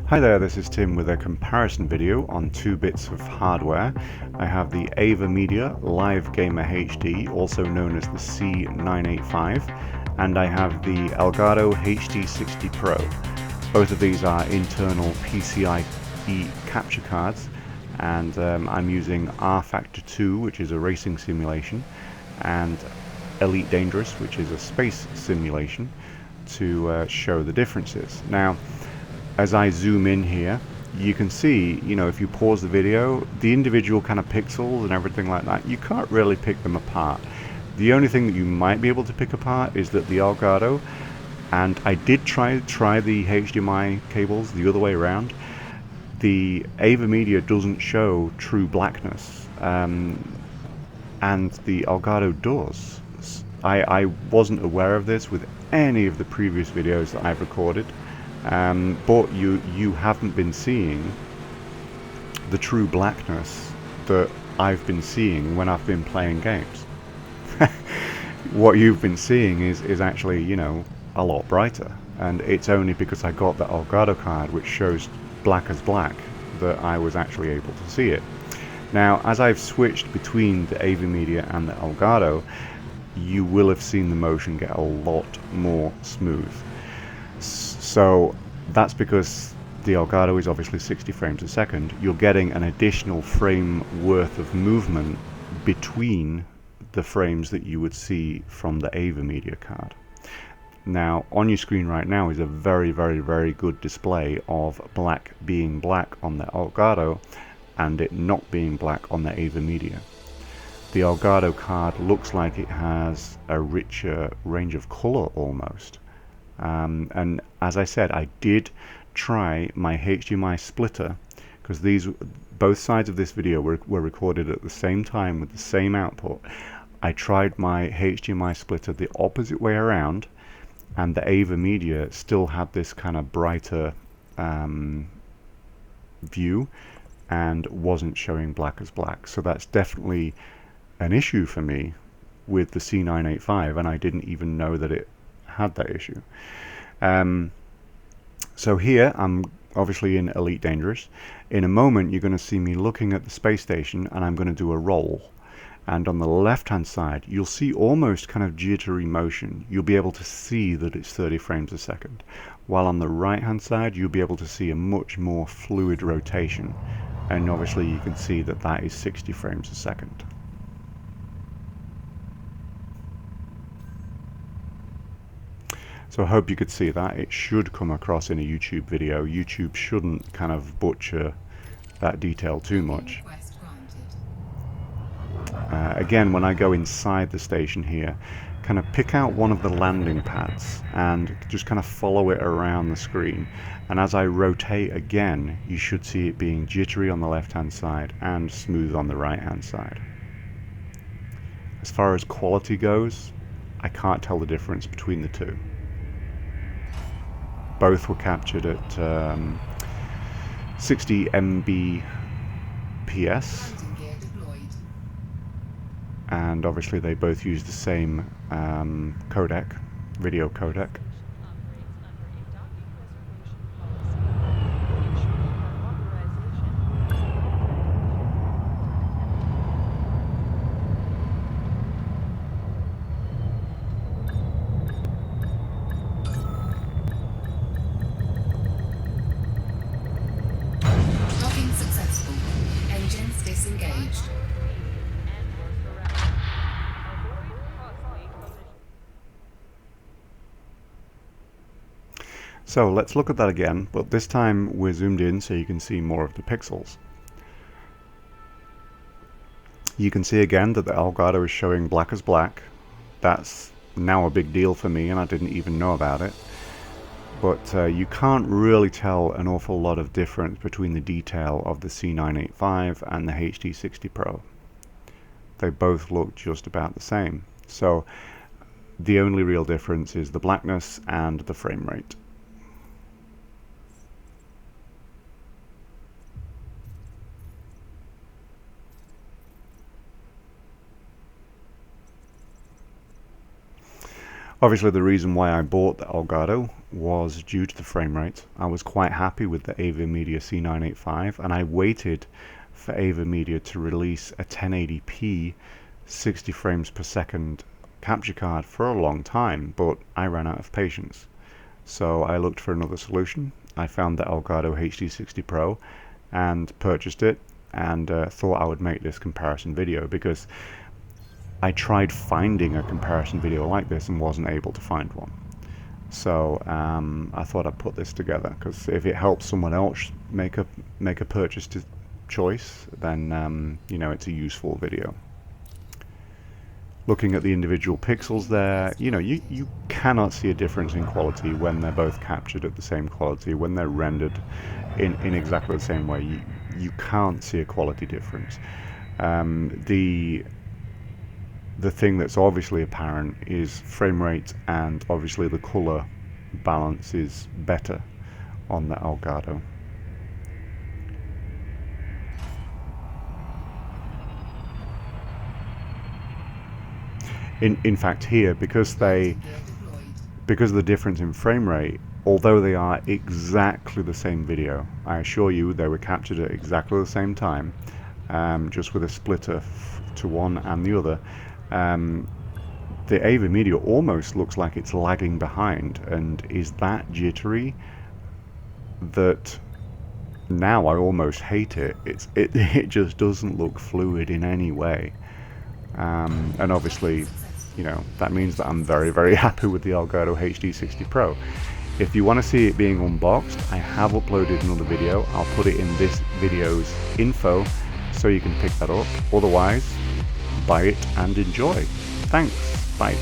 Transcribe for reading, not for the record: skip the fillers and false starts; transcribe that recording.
Hi there, this is Tim with a comparison video on two bits of hardware. I have the Avermedia Live Gamer HD, also known as the C985, and I have the Elgato HD60 Pro. Both of these are internal PCIe capture cards, and I'm using R Factor 2, which is a racing simulation, and Elite Dangerous, which is a space simulation, to show the differences. Now, as I zoom in here, you can see, if you pause the video, the individual kind of pixels and everything like that, you can't really pick them apart. The only thing that you might be able to pick apart is that the Elgato, and I did try the HDMI cables the other way around, the Avermedia doesn't show true blackness, and the Elgato does. I wasn't aware of this with any of the previous videos that I've recorded. But you haven't been seeing the true blackness that I've been seeing when I've been playing games. What you've been seeing is actually, a lot brighter, and it's only because I got the Elgato card, which shows black as black, that I was actually able to see it. Now, as I've switched between the Avermedia and the Elgato, you will have seen the motion get a lot more smooth. So that's because the Elgato is obviously 60 frames a second. You're getting an additional frame worth of movement between the frames that you would see from the Avermedia card. Now, on your screen right now is a very, very, very good display of black being black on the Elgato and it not being black on the Avermedia. The Elgato card looks like it has a richer range of color almost. And as I said, I did try my HDMI splitter, because both sides of this video were recorded at the same time with the same output. I tried my HDMI splitter the opposite way around, and the Avermedia still had this kind of brighter view and wasn't showing black as black. So that's definitely an issue for me with the C985, and I didn't even know that it had that issue. So here I'm obviously in Elite Dangerous. In a moment you're going to see me looking at the space station, and I'm going to do a roll, and on the left hand side you'll see almost kind of jittery motion. You'll be able to see that it's 30 frames a second, while on the right hand side you'll be able to see a much more fluid rotation, and obviously you can see that that is 60 frames a second. So I hope you could see that. It should come across in a YouTube video. YouTube shouldn't kind of butcher that detail too much. Again, when I go inside the station here, kind of pick out one of the landing pads and just kind of follow it around the screen. And as I rotate again, you should see it being jittery on the left hand side and smooth on the right hand side. As far as quality goes, I can't tell the difference between the two. Both were captured at 60 Mbps, and obviously they both use the same codec, video codec. Successful. Engines disengaged. So let's look at that again, but this time we're zoomed in so you can see more of the pixels. You can see again that the Elgato is showing black as black. That's now a big deal for me, and I didn't even know about it. But you can't really tell an awful lot of difference between the detail of the C985 and the HD60 Pro. They both look just about the same. So the only real difference is the blackness and the frame rate. Obviously, the reason why I bought the Elgato was due to the frame rate. I was quite happy with the Avermedia C985, and I waited for Avermedia to release a 1080p 60 frames per second capture card for a long time, but I ran out of patience. So I looked for another solution. I found the Elgato HD60 Pro and purchased it, and thought I would make this comparison video because I tried finding a comparison video like this and wasn't able to find one. So I thought I'd put this together, because if it helps someone else make a purchase choice, then you know, it's a useful video. Looking at the individual pixels there, you know, you cannot see a difference in quality when they're both captured at the same quality, when they're rendered in exactly the same way. You can't see a quality difference. The thing that's obviously apparent is frame rate, and obviously the color balance is better on the Elgato. In fact, here, because of the difference in frame rate, although they are exactly the same video, I assure you they were captured at exactly the same time, just with a splitter to one and the other. The Avermedia almost looks like it's lagging behind, and is that jittery that now I almost hate it. It just doesn't look fluid in any way, and obviously, you know, that means that I'm very, very happy with the Elgato HD60 Pro. If you want to see it being unboxed, I have uploaded another video. I'll put it in this video's info so you can pick that up. Otherwise, buy it and enjoy. Thanks. Bye.